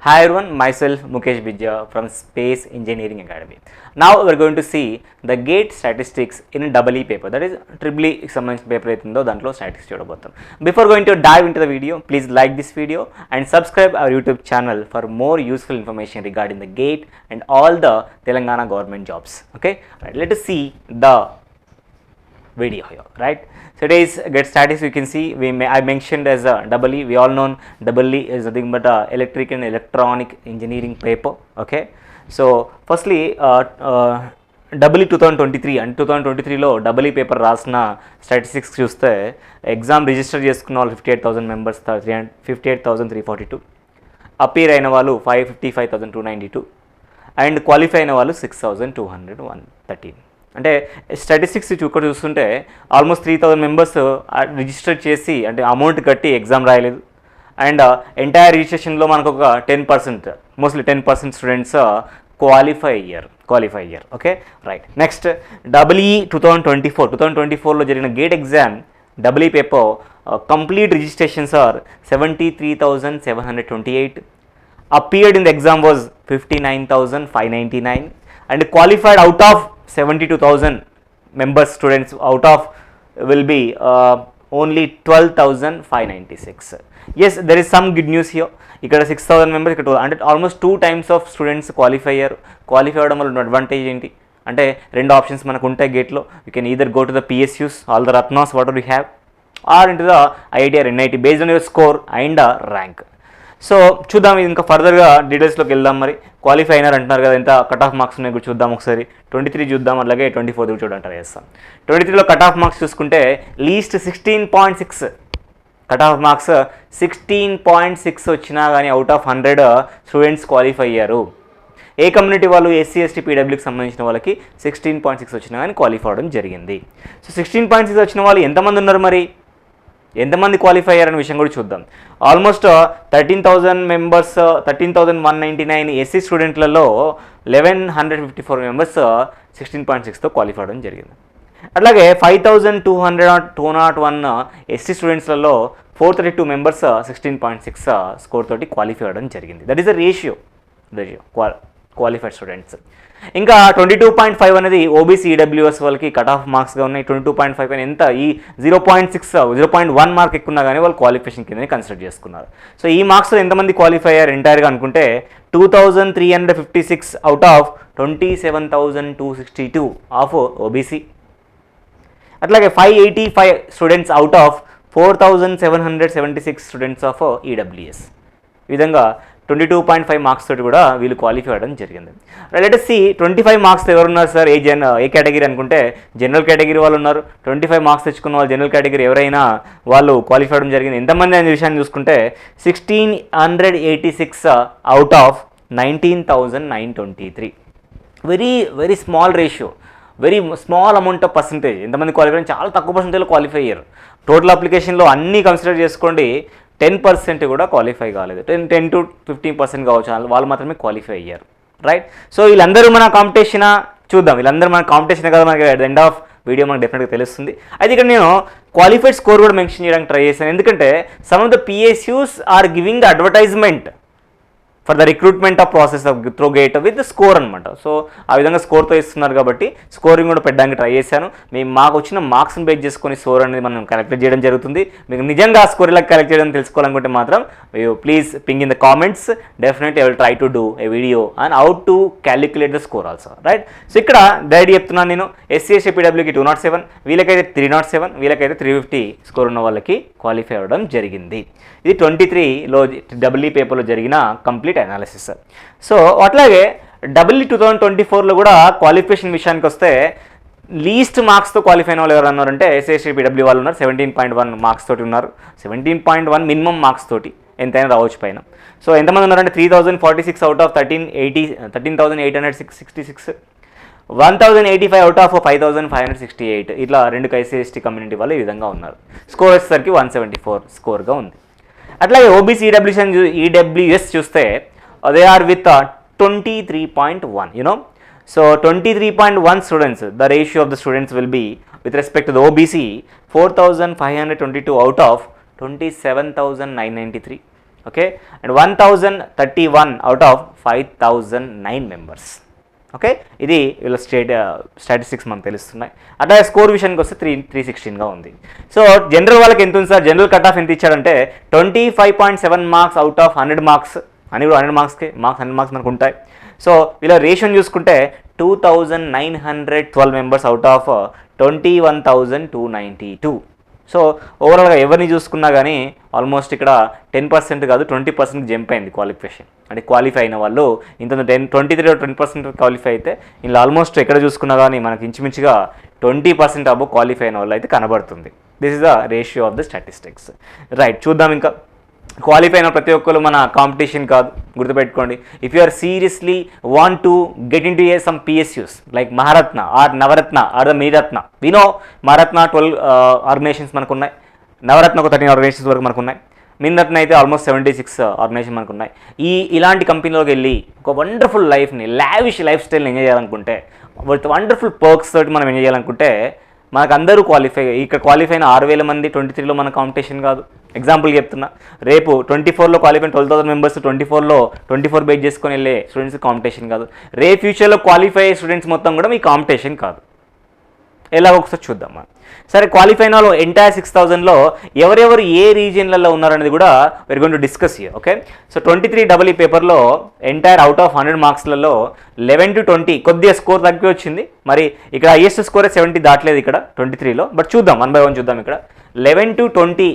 Hi everyone, myself Mukesh Bijja from Space Engineering Academy. Now we are going to see the GATE statistics in a double E paper, that is triple E సంబంధించిన paper అవుతుందో దాంట్లో statistics చూడబోతాం. Before going to dive into the video, please like this video and subscribe our YouTube channel for more useful information regarding the GATE and all the Telangana government jobs. Okay, right, let us see the video here, right? So today's GATE statistics you can see I mentioned as a double E. We all know double E is nothing but electric and electronic engineering paper. Okay, so firstly double E 2023 and 2023లో double E paper రాసిన statistics చూస్తే exam register చేసుకున్న వాళ్ళు 58,000 members 58,342, appear అయిన వాళ్ళు 555,292 and qualify అయిన వాళ్ళు 6,213. అంటే statistics ఇక్కడ చూస్తుంటే ఆల్మోస్ట్ 3,000 మెంబర్స్ రిజిస్టర్ చేసి అంటే అమౌంట్ కట్టి ఎగ్జామ్ రాయలేదు. అండ్ ఎంటైర్ రిజిస్ట్రేషన్లో మనకు ఒక 10%, మోస్ట్లీ 10% స్టూడెంట్స్ క్వాలిఫై అయ్యారు. Okay, right. Next double E 2024లో జరిగిన GATE exam double E paper complete registrations are 73,728. Appeared in the exam was 59,599 and qualified out of 72,000 members students out of will be only 12,596. Yes, there is some good news here. ఇక్కడ 6,000 members ఇక్కడ అంటే almost 2 times of students qualify అయ్యారు. Qualify అవ్వడం వల్ల advantage ఏంటి అంటే రెండు options మనకు ఉంటాయి గేట్లో. You can either go to the PSUs all the Ratnas what you have or into the IIT or NIT based on your score and rank. So చూద్దాం, ఇంకా ఫర్దర్గా డీటెయిల్స్లోకి వెళ్దాం. మరి క్వాలిఫై అయినారు అంటున్నారు కదా, ఎంత కట్ ఆఫ్ మార్క్స్ ఉన్నాయి కూడా చూద్దాం. ఒకసారి 23 చూద్దాం, అలాగే 24 కూడా చూడండి, చేస్తాం. 23లో కట్ ఆఫ్ మార్క్స్ చూసుకుంటే లీస్ట్ 16.6 కట్ ఆఫ్ మార్క్స్ 16.6 వచ్చినా కానీ అవుట్ ఆఫ్ 100 స్టూడెంట్స్ క్వాలిఫై అయ్యారు. ఏ కమ్యూనిటీ వాళ్ళు ఎస్సీ ఎస్టీ పీడబ్ల్యూకి సంబంధించిన వాళ్ళకి 16.6 వచ్చినా కానీ క్వాలిఫై అవ్వడం జరిగింది. సో 16.6 వచ్చిన వాళ్ళు ఎంతమంది ఉన్నారు, మరి ఎంతమంది క్వాలిఫై అయ్యారనే విషయం కూడా చూద్దాం. ఆల్మోస్ట్ 13,000 మెంబర్స్ 13,199 ఎస్సీ స్టూడెంట్లలో 1,154 మెంబర్స్ 16.6తో క్వాలిఫై అవ్వడం జరిగింది. అట్లాగే 5,201 ఎస్టీ స్టూడెంట్స్లలో 432 మెంబర్స్ 16.6 స్కోర్ తోటి క్వాలిఫై అవ్వడం జరిగింది. That is the ratio qualified students. ఇంకా 22.5 అనేది ఓబీసీ ఈడబ్ల్యూఎస్ వాళ్ళకి కట్ ఆఫ్ మార్క్స్గా ఉన్నాయి. 22.5 అని ఎంత ఈ 0.1 మార్క్ ఎక్కున్నా కానీ వాళ్ళు క్వాలిఫికేషన్ కింద కన్సిడర్ చేసుకున్నారు. సో ఈ మార్క్స్లో ఎంతమంది క్వాలిఫై అయ్యారు ఎంటైర్గా అనుకుంటే 2,356 అవుట్ ఆఫ్ 27,262 ఆఫ్ ఓబీసీ. అట్లాగే 585 students out of 4,776 students of EWS. ఈ విధంగా 22.5 మార్క్స్ తోటి కూడా వీళ్ళు క్వాలిఫై అవ్వడం జరిగింది. లెట్ us see 25 మార్క్స్ ఎవరున్నారు సార్, ఏ కేటగిరీ అనుకుంటే జనరల్ కేటగిరీ వాళ్ళు ఉన్నారు. 25 మార్క్స్ తెచ్చుకున్న వాళ్ళు జనరల్ కేటగిరీ ఎవరైనా వాళ్ళు క్వాలిఫై అవ్వడం జరిగింది. ఎంతమంది అనే విషయాన్ని చూసుకుంటే 1,686 out of 19,923. Very small ratio, very small amount of percentage. ఎంతమంది క్వాలిఫై, చాలా తక్కువ పర్సంటేజ్లో క్వాలిఫై అయ్యారు. టోటల్ అప్లికేషన్లో అన్నీ కన్సిడర్ చేసుకోండి 10% కూడా క్వాలిఫై కాలేదు. 10 to 15% కావచ్చు, వాళ్ళు మాత్రమే క్వాలిఫై అయ్యారు. రైట్. సో వీళ్ళందరూ మన కాంపిటీషనా చూద్దాం. వీళ్ళందరూ మన కాంపిటీషన్ కదా, మనకి at the end of video మనకు డెఫినెట్గా తెలుస్తుంది. అయితే ఇక్కడ నేను క్వాలిఫైడ్ స్కోర్ కూడా మెన్షన్ చేయడానికి ట్రై చేశాను. ఎందుకంటే some of the PSUs are giving the advertisement for the recruitment of process of through GATE with score అనమాట. సో ఆ విధంగా స్కోర్తో ఇస్తున్నారు కాబట్టి స్కోరింగ్ కూడా పెట్టడానికి ట్రై చేశాను. మాకు వచ్చిన మార్క్స్ని బేస్ చేసుకొని స్కోర్ అనేది మనం క్యాలిక్యులేట్ చేయడం జరుగుతుంది. మీకు నిజంగా ఆ స్కోర్ ఇలా క్యాలిక్యులేట్ చేయడం తెలుసుకోవాలనుకుంటే మాత్రం please ping in the comments. Definitely I will try to do a video and how to calculate the score also. Right. So ఇక్కడ డైరెక్ట్ చెప్తున్నాను నేను, ఎస్సీ ఎస్టీ పీడబ్ల్యూకి 207, వీళ్ళకైతే 307, వీళ్ళకైతే 350 స్కోర్ ఉన్న వాళ్ళకి క్వాలిఫై అవ్వడం జరిగింది. ఇది 23లో డబుల్ ఈ పేపర్లో జరిగిన కంప్లీట్ అనాలిసిస్. సో అట్లాగే డబుల్ ఈ 2024లో కూడా క్వాలిఫికేషన్ విషయానికి వస్తే లీస్ట్ మార్క్స్తో క్వాలిఫై అయిన వాళ్ళు ఎవరు అన్నారంటే ఎస్ఎస్టీ పీడబ్ల్యూ వాళ్ళు ఉన్నారు. 17.1 మార్క్స్ తోటి ఉన్నారు. 17.1 మినిమం మార్క్స్ తోటి ఎంతైనా రావచ్చు పైన. సో ఎంతమంది ఉన్నారంటే 3,046 అవుట్ ఆఫ్ 13,866, 1,085 అవుట్ ఆఫ్ 5,568. ఇట్లా రెండు ఎస్సీ కమ్యూనిటీ వాళ్ళు ఈ విధంగా ఉన్నారు. స్కోర్ వచ్చేసరికి 174 స్కోర్గా ఉంది. అట్లాగే ఓబీసీ ఈడబ్ల్యూఎస్ చూస్తే they are with 23.1, so 23.1 students. The ratio of the students will be with respect to the OBC 4,522 out of 27,993. Okay, and 1031 out of 5009 members. Okay, ఇది వీళ్ళ స్టాటిస్టిక్స్ మనకు తెలుస్తున్నాయి. అట్లా స్కోర్ విషయానికి వస్తే 316గా ఉంది. సో జనరల్ వాళ్ళకి ఎంత ఉంది సార్? జనరల్ కట్ ఆఫ్ ఎంత ఇచ్చాడంటే 25.7 మార్క్స్ అవుట్ ఆఫ్ 100 మార్క్స్ అని కూడా 100 మార్క్స్కి 100 మార్క్స్ మనకు ఉంటాయి. సో వీళ్ళ రేషియోని చూసుకుంటే 2912 మెంబర్స్ అవుట్ ఆఫ్ 21,292. సో ఓవరాల్గా ఎవరిని చూసుకున్నా కానీ ఆల్మోస్ట్ ఇక్కడ 10% కాదు 20% జంప్ అయింది క్వాలిఫికేషన్. అంటే క్వాలిఫై అయిన వాళ్ళు ఇంత 23% క్వాలిఫై అయితే ఇలా ఆల్మోస్ట్ ఎక్కడ చూసుకున్నా కానీ మనకి ఇంచుమించుగా 20% అబో క్వాలిఫై అయిన వాళ్ళు అయితే కనబడుతుంది. This is the ratio of the statistics. Right, చూద్దాం. ఇంకా క్వాలిఫై అయిన ప్రతి ఒక్కరు మన కాంపిటీషన్ కాదు, గుర్తుపెట్టుకోండి. If you are seriously want to get into some PSUs like Maharatna or Navratna or the Miniratna, we know Maharatna 12 organisations మనకు ఉన్నాయి, నవరత్న ఒక 13 ఆర్గనైజేషన్స్ వరకు మనకు ఉన్నాయి, మీరత్న అయితే ఆల్మోస్ట్ 76 ఆర్గనైజేషన్ మనకు ఉన్నాయి. ఇలాంటి కంపెనీలోకి వెళ్ళి ఒక వండర్ఫుల్ లైఫ్ని, లావిష్ లైఫ్ స్టైల్ని ఎంజాయ్ చేయాలనుకుంటే, విత్ వండర్ఫుల్ పర్క్స్ తోటి మనం ఎంజాయ్ చేయాలనుకుంటే మనకు అందరూ క్వాలిఫై. ఇక్కడ క్వాలిఫై అయిన 6000 మంది 23లో మన కాంపిటీషన్ కాదు. ఎగ్జాంపుల్ చెప్తున్నా, రేపు 24లో క్వాలిఫై 12,000 మెంబర్స్ 24 బేస్ చేసుకొని వెళ్ళే స్టూడెంట్స్ కాంపిటీషన్ కాదు. రేపు ఫ్యూచర్లో క్వాలిఫై అయ్యే స్టూడెంట్స్ మొత్తం కూడా మీ కాంపిటీషన్ కాదు. ఎలా ఒకసారి చూద్దాం మనం. సరే, క్వాలిఫై అయిన వాళ్ళు ఎంటైర్ 6000లో ఎవరెవరు ఏ రీజియన్లలో ఉన్నారనేది కూడా we're going to discuss here. Okay, so 23 పేపర్లో ఎంటైర్ అవుట్ ఆఫ్ 100 మార్క్స్లలో 11 to 20 కొద్దిగా స్కోర్ తగ్గి వచ్చింది. మరి ఇక్కడ హైయెస్ట్ స్కోరే 70 దాటలేదు ఇక్కడ 23లో. బట్ చూద్దాం, 1 by 1 చూద్దాం. ఇక్కడ 11 to 20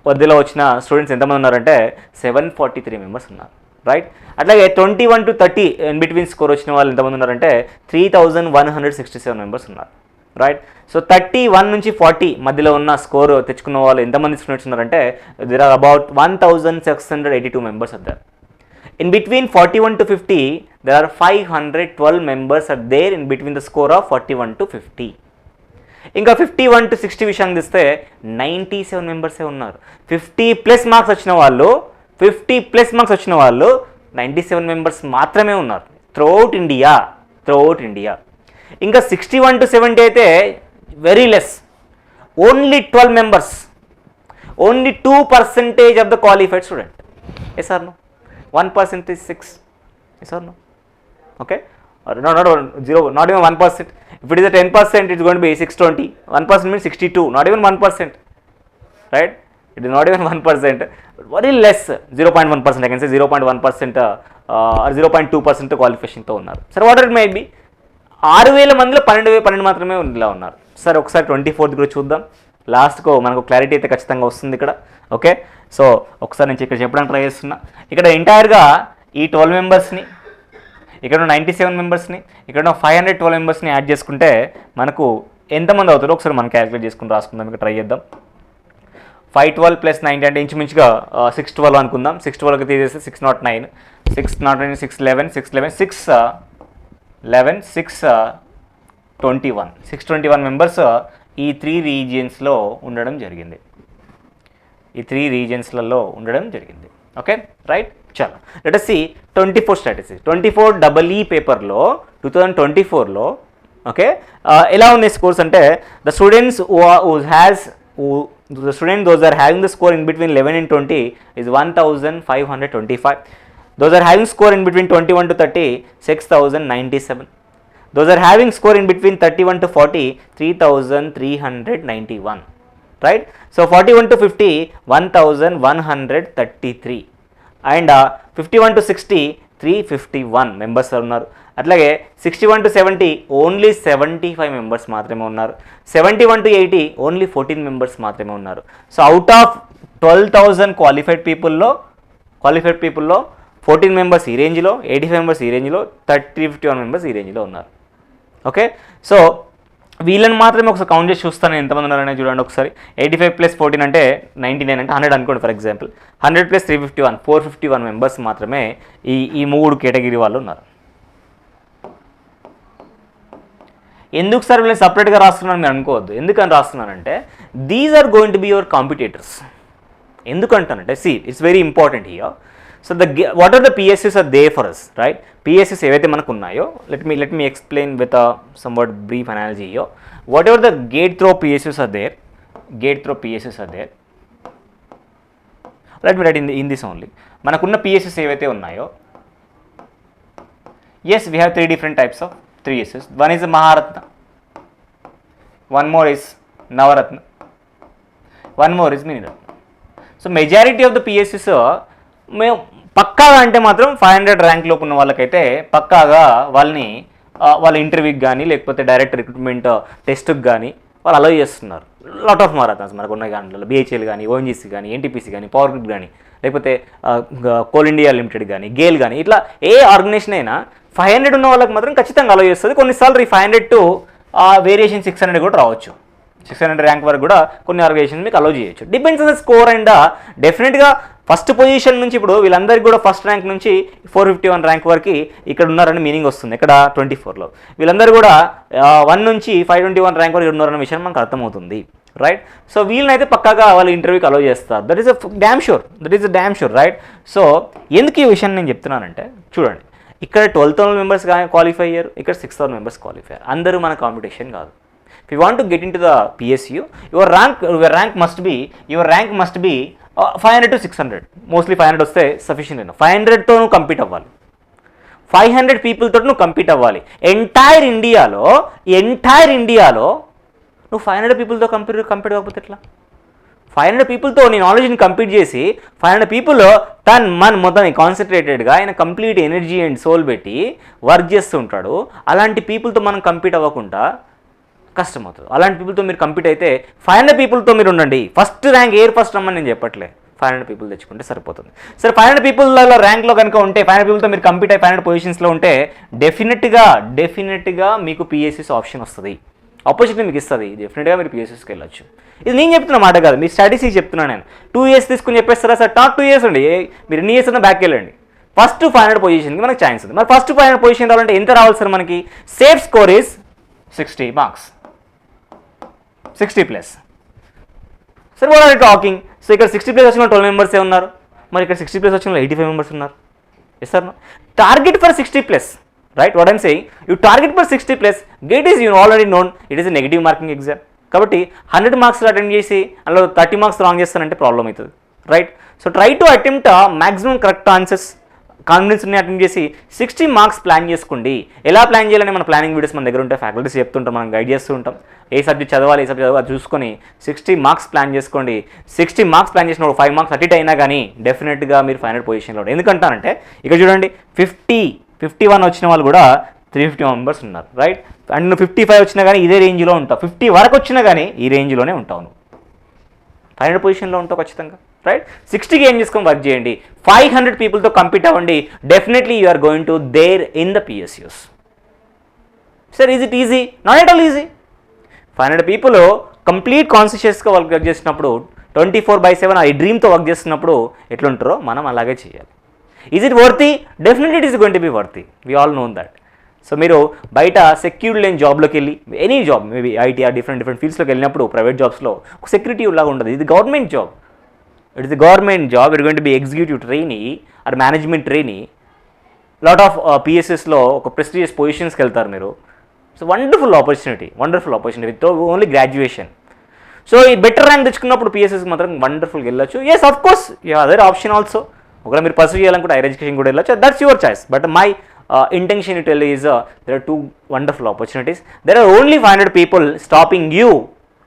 మధ్యలో వచ్చిన స్టూడెంట్స్ ఎంతమంది ఉన్నారంటే 743 మెంబర్స్ ఉన్నారు. రైట్, అట్లాగే 21 to 30 ఇన్ బిట్వీన్ స్కోర్ వచ్చిన వాళ్ళు ఎంతమంది ఉన్నారంటే 3167 మెంబర్స్ ఉన్నారు. రైట్, సో 31 నుంచి 40 మధ్యలో ఉన్న స్కోర్ తెచ్చుకున్న వాళ్ళు ఎంతమంది స్టూడెంట్స్ ఉన్నారంటే there are about 1682 members are there. In between 41 to 50 there are 512 members are there in between the score of 41 to 50. ఇంకా 51 to 60 విషయానికి తీస్తే 97 మెంబర్సే ఉన్నారు. 50+ మార్క్స్ వచ్చిన వాళ్ళు 97 మెంబర్స్ మాత్రమే ఉన్నారు త్రూఅవుట్ ఇండియా. ఇంకా 61 to 70 అయితే very less, only 12 members, only 2% of the qualified student. Yes or no? 1% is 6. Yes or no? Okay, or not 0, not even 1%. If it is a 10%, it's going to be 620. 1% means 62, not even 1%. Right? It is not even 1%. Very less, 0.1%. I can say 0.1% or 0.2% క్వాలిఫికేషన్తో ఉన్నారు. సరే, what it may be 6000 మందిలో 12 మాత్రమే ఇలా ఉన్నారు. సరే, ఒకసారి 24th కూడా చూద్దాం. లాస్ట్కు మనకు క్లారిటీ అయితే ఖచ్చితంగా వస్తుంది ఇక్కడ. ఓకే, సో ఒకసారి నేను ఇక్కడ చెప్పడానికి ట్రై చేస్తున్నా. ఇక్కడ ఎంటైర్గా ఈ 12 మెంబర్స్ని, ఇక్కడ 97 మెంబర్స్ని, ఇక్కడ 512 మెంబర్స్ని యాడ్ చేసుకుంటే మనకు ఎంతమంది అవుతారో ఒకసారి మనం క్యాలిక్యులేట్ చేసుకుని రాసుకుందాం. ఇక్కడ ట్రై చేద్దాం. 512 + 90 అంటే ఇంచుమించుగా 612 అనుకుందాం. 612కి తీసేస్తే 609, 609 611, 621 మెంబర్స్ ఈ 3 రీజియన్స్లో ఉండడం జరిగింది. Okay, right. చాలా let us see 24 statistics. 24 EE పేపర్లో 2024లో ఓకే ఎలా ఉన్నాయి స్కోర్స్ అంటే the students those are having the score in between 11 and 20 is 1525. Those are having score in between 21 to 30 6097. Those are having score in between 31 to 40 3391. Right, so 41 to 50 1133 and 51 to 60 351 members ఉన్నారు. అట్లాగే 61 to 70 only 75 members మాత్రమే ఉన్నారు. 71 to 80 only 14 members మాత్రమే ఉన్నారు. So out of 12,000 qualified పీపుల్లో 14 members ఈ రేంజ్లో, 85 members ఈ రేంజ్లో, 351 మెంబర్స్ ఈ రేంజ్లో ఉన్నారు. ఓకే, సో వీళ్ళని మాత్రమే ఒకసారి కౌంట్ చేసి చూస్తాను ఎంతమంది ఉన్నారనే చూడండి ఒకసారి. 85 + 14 అంటే 99 అంటే 100 అనుకోండి ఫర్ ఎగ్జాంపుల్. 100 + 351 451 మెంబర్స్ మాత్రమే ఈ 3 కేటగిరీ వాళ్ళు ఉన్నారు. ఎందుకు సార్ వీళ్ళు సపరేట్గా రాస్తున్నాను మీరు అనుకోవద్దు. ఎందుకని రాస్తున్నానంటే these are going to be your competitors. ఎందుకంటానంటే it's very important here. So what are the PSUs are they for us, right? PSUs ఏవైతే మనకు ఉన్నాయో let me explain with somewhat brief analogy here. Whatever the GATE through PSUs are there, let me write in this only. మనకున్న PSUs ఏవైతే ఉన్నాయో, as we have 3 different types of 3 PSS. One is Maharatna, one more is Navaratna, one more is Miniratna. So majority of the PSS మేము పక్కాగా అంటే మాత్రం 500 rank లోపు ఉన్న వాళ్ళకైతే పక్కాగా వాళ్ళని వాళ్ళ ఇంటర్వ్యూకి కానీ లేకపోతే డైరెక్ట్ రిక్రూట్మెంట్ టెస్ట్కి కానీ వాళ్ళు అలౌ చేస్తున్నారు. లాట్ ఆఫ్ మారథాన్స్ మనకు ఉన్నాయి కానీ, బిహెచ్ఎల్ కానీ, ఓఎన్జీసీ కానీ, ఎన్టీపీసీ కానీ, పవర్ గ్రిడ్ కానీ, లేకపోతే కోల్ ఇండియా లిమిటెడ్ కానీ, గేల్ కానీ, ఇట్లా ఏ ఆర్గనైజేషన్ అయినా 500 ఉన్న వాళ్ళకి మాత్రం ఖచ్చితంగా అలౌ చేస్తుంది. కొన్నిసార్లు ఈ 500 టు వేరియేషన్ 600 కూడా రావచ్చు. 600 ర్యాంక్ వరకు కూడా కొన్ని ఆర్గనైజేషన్ మీకు అలౌ చేయొచ్చు. Depends on the score. And డెఫినెట్గా ఫస్ట్ పొజిషన్ నుంచి ఇప్పుడు వీళ్ళందరికీ కూడా ఫస్ట్ ర్యాంక్ నుంచి 451 ర్యాంక్ వరకు ఇక్కడ ఉన్నారని మీనింగ్ వస్తుంది. ఇక్కడ 24లో వీళ్ళందరూ కూడా 1 నుంచి 521 ర్యాంక్ వరకు ఉన్నారన్న విషయం మనకు అర్థమవుతుంది, రైట్? సో వీళ్ళనైతే పక్కాగా వాళ్ళు ఇంటర్వ్యూకి అలౌ చేస్తారు. That is a damn sure, right? So ఎందుకు ఈ విషయాన్ని నేను చెప్తున్నానంటే చూడండి, ఇక్కడ 12,000 మెంబర్స్ క్వాలిఫై అయ్యారు, ఇక్కడ 6,000 మెంబర్స్ క్వాలిఫై అయ్యారు. అందరూ మన కాంపిటీషన్ కాదు. If you want to get into the PSU, your rank must be 500 to 600. Mostly 500 వస్తే సఫిషియెంట్ enough. 500తో నువ్వు కంపీట్ అవ్వాలి, 500 పీపుల్తో నువ్వు కంపీట్ అవ్వాలి. ఎంటైర్ ఇండియాలో నువ్వు 500 పీపుల్తో కంపీట్ అవ్వకపోతే ఎట్లా? 500 పీపుల్తో నీ నాలెడ్జ్ని కంపీట్ చేసి 500 పీపుల్ మొత్తం కాన్సన్ట్రేటెడ్గా ఆయన కంప్లీట్ ఎనర్జీ అండ్ సోల్ పెట్టి వర్క్ చేస్తూ ఉంటాడు. అలాంటి పీపుల్తో మనం కంపీట్ అవ్వకుండా కష్టమవుతుంది. అలాంటి పీపుల్తో మీరు కంపీట్ అయితే 500 పీపుల్తో మీరు ఉండండి. ఫస్ట్ ర్యాంక్ ఫస్ట్ రమ్మని నేను చెప్పట్లే, 500 పీపుల్ తెచ్చుకుంటే సరిపోతుంది. సరే 500 పీపుల్లో ర్యాంక్లో కనుక ఉంటే 500 పీపుల్తో మీరు కంపీట్ అయ్యి 500 పొజిషన్స్లో ఉంటే డెఫినెట్గా మీకు పిఎస్ఎస్ ఆప్షన్ వస్తుంది, ఆపర్చునిటీ మీకు ఇస్తుంది. డెఫినెట్గా మీరు పిఎస్ఎస్కి వెళ్ళొచ్చు. ఇది నేను చెప్తున్న మాట కాదు, మీ స్టడీస్ చెప్తున్నాను నేను. 2 years తీసుకుని చెప్పేస్తారా సార్? టాప్ 2 years అండి, మీరు ఎన్ని ఇయర్స్ అన్నా బ్యాక్ వెళ్ళండి. ఫస్ట్ 500 పొజిషన్కి మనకు ఛాన్స్ ఉంది. మరి ఫస్ట్ 500 పొజిషన్ రావాలంటే ఎంత రావాలి సార్? మనకి safe score is 60 marks, 60+. Sir what are talking? So ఇక్కడ 60+ వచ్చిన 12 మెంబర్సే ఉన్నారు, మరి ఇక్కడ 60+ వచ్చిన 85 మెంబర్స్ ఉన్నారు. Yes sir? Target for 60+, right? What I'm saying, you target for 60+, GATE is you already known, it is a negative marking exam. కాబట్టి 100 marks attempt చేసి అందులో 30 మార్క్స్ రాంగ్ చేస్తానంటే ప్రాబ్లం అవుతుంది, right? So try to attempt maximum correct answers, కాన్ఫిడెన్స్ని attempt చేసి 60 marks plan చేసుకోండి. ఎలా plan చేయాలని మన ప్లానింగ్ వీడియోస్ మన దగ్గర ఉంటాయి, ఫ్యాకల్టీస్ చెప్తుంటాం, మనం గైడ్ చేస్తూ ఉంటాం. ఏ సబ్జెక్ట్ చదవాలి అది చూసుకొని 60 మార్క్స్ ప్లాన్ చేసుకోండి. 60 మార్క్స్ ప్లాన్ చేసినప్పుడు 5 మార్క్స్ అటు ఇటు అయినా కానీ డెఫినెట్గా మీరు 500 పొజిషన్లో ఉంటారు. ఎందుకంటానంటే ఇక్కడ చూడండి, 51 వచ్చిన వాళ్ళు కూడా 350 మెంబర్స్ ఉన్నారు, రైట్? అండ్ నువ్వు 55 వచ్చినా కానీ ఇదే రేంజ్లో ఉంటావు, 50 వరకు వచ్చినా కానీ ఈ రేంజ్లోనే ఉంటావు, నువ్వు 500 పొజిషన్లో ఉంటావు ఖచ్చితంగా, రైట్? 60కి ఏం చేసుకొని వర్క్ చేయండి, 500 పీపుల్తో కంపీట్ అవ్వండి. Definitely you are going to there in the PSUs. Sir is it easy? Not at all easy. 500 people complete కాన్షియస్గా వర్క్ చేసినప్పుడు 24/7 ఆ డ్రీమ్తో వర్క్ చేస్తున్నప్పుడు ఎట్లుంటారో మనం అలాగే చేయాలి. Is it worthy? Definitely it is going to be worthy, we all known that. So మీరు బయట secured లేని జాబ్లోకి వెళ్ళి, any job, maybe IT or different ఫీల్డ్స్లోకి వెళ్ళినప్పుడు ప్రైవేట్ జాబ్స్లో ఒక సెక్యూరిటీ లాగా ఉంటుంది. ఇది government job, it is government job. It going to be executive trainee or management trainee. Lot of పిఎస్ఎస్లో ఒక ప్రెస్టీజియస్ పొజిషన్స్కి వెళ్తారు మీరు. So wonderful opportunity with only graduation. So ఈ బెటర్ ర్యాంక్ తెచ్చుకున్నప్పుడు పిఎస్ఎస్కి మాత్రం వండర్ఫుల్గా వెళ్ళొచ్చు. Yes of course you other option also. ఒకవేళ మీరు పర్సూ చేయాలనుకుంటే హైయర్ ఎడ్యుకేషన్ కూడా వెళ్ళొచ్చు, that's your choice. But my intention to tell is there are 2 wonderful opportunities. There are only 500 people stopping you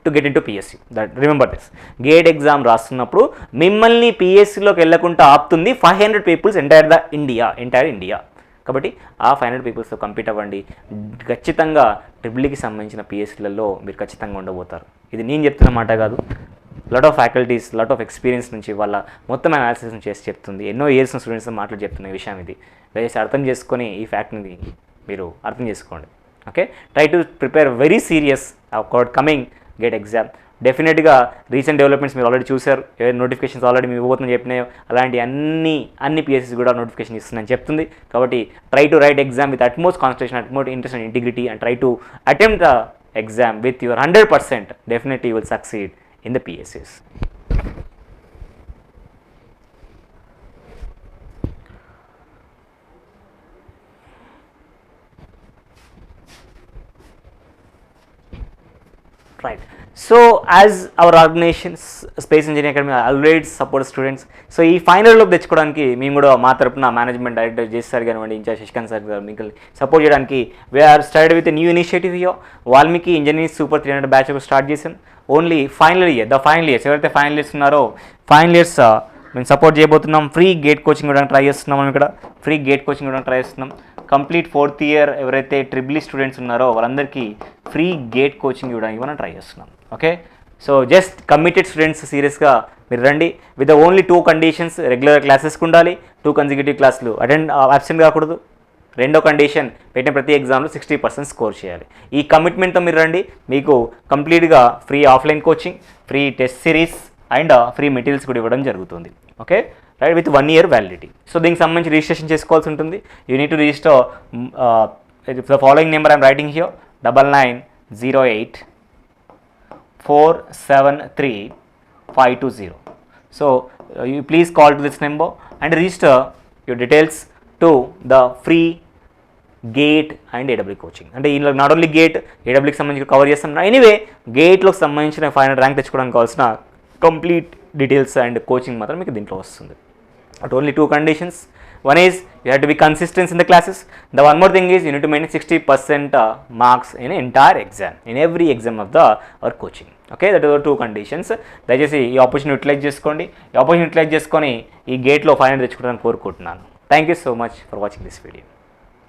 to get into PSU. That remember this. Gate exam రాస్తున్నప్పుడు మిమ్మల్ని పిఎస్సిలోకి వెళ్ళకుండా ఆపుతుంది 500 peoples entire India. కాబట్టి ఆ 500 పీపుల్స్తో compete అవ్వండి. ఖచ్చితంగా ట్రిపుల్కి సంబంధించిన పిఎస్సీలలో మీరు ఖచ్చితంగా ఉండబోతారు. ఇది నేను చెప్తున్న మాట కాదు, lot of faculties, lot of experience నుంచి వాళ్ళ మొత్తం అనాలిసిస్ చేసి చెప్తుంది. ఎన్నో ఇయర్స్ స్టూడెంట్స్తో మాట్లాడి చెప్తున్న విషయం ఇది. దయచేసి అర్థం చేసుకొని ఈ ఫ్యాక్ట్ని మీరు అర్థం చేసుకోండి. Okay, try to prepare very serious about coming gate exam. డెఫినెట్గా రీసెంట్ డెవలప్మెంట్స్ మీరు ఆల్రెడీ చూశారు. ఏదైనా నోటిఫికేషన్స్ ఆల్రెడీ మీ ఇవ్వబోతుందని చెప్పినాయో అలాంటి అన్ని పిఎస్సీస్ కూడా నోటిఫికేషన్ ఇస్తుందని చెప్తుంది. కాబట్టి try to write exam with utmost concentration, utmost interest and integrity, and try to attempt the exam with your 100%. Definitely you will succeed in the PSS. Right. So as our organisations space engineering academy always support students. So ఈ ఫైనల్లోకి తెచ్చుకోవడానికి మేము కూడా మా తరపున management director జేస్ sir కానివ్వండి, incharge Shashikant sir garu మీకు సపోర్ట్ చేయడానికి we are start with new initiative here. Valmiki engineering super 300 batch start చేసాం. ఓన్లీ ఫైనల్ ఇయర్స్ ఎవరైతే ఫైనల్ ఇయర్స్ ఉన్నారో ఫైనల్ ఇయర్స్ మేము సపోర్ట్ చేయబోతున్నాం. ఫ్రీ గేట్ కోచింగ్ ఇవ్వడానికి ట్రై చేస్తున్నాం. మనం ఇక్కడ ఫ్రీ గేట్ కోచింగ్ ఇవ్వడానికి ట్రై చేస్తున్నాం. కంప్లీట్ 4th ఇయర్ ఎవరైతే ట్రిపుల్ స్టూడెంట్స్ ఉన్నారో వాళ్ళందరికీ ఫ్రీ గేట్ కోచింగ్ ఇవ్వడానికి మనం ట్రై చేస్తున్నాం. Okay, so just committed students సీరియస్గా మీరు రండి. విత్ ఓన్లీ 2 కండిషన్స్, రెగ్యులర్ క్లాసెస్కి ఉండాలి, 2 కన్సిక్యూటివ్ క్లాసులు అబ్సెంట్ కాకూడదు. రెండో కండిషన్, పెట్టిన ప్రతి ఎగ్జామ్లో 60% స్కోర్ చేయాలి. ఈ కమిట్మెంట్తో మీరు రండి. మీకు కంప్లీట్గా free offline coaching, free test series and free materials కూడా ఇవ్వడం జరుగుతుంది. Okay right, with 1 year validity. So దీనికి సంబంధించి రిజిస్ట్రేషన్ చేసుకోవాల్సి ఉంటుంది. You need to register the following number I'm writing here 9908473520. So you please call to this number and register your details to the free GATE and ఏడబ్ల్యూ coaching. అంటే ఇందులో not only gate, ఏడబ్ల్యూకి సంబంధించి cover చేస్తాం. Anyway గేట్లోకి సంబంధించిన 500 rank తెచ్చుకోవడానికి కావాల్సిన complete details and coaching మాత్రం మీకు దీంట్లో వస్తుంది. At only 2 conditions. One is you have to be consistent in the classes. The one more thing is you need to maintain 60% marks in entire exam, in every exam of our coaching. Okay, that are the 2 conditions. దయచేసి ఈ opportunity utilise చేసుకోండి. ఈ opportunity utilise చేసుకొని ఈ గేట్లో 500 తెచ్చుకోవడానికి కోరుకుంటున్నాను. Thank you so much for watching this video.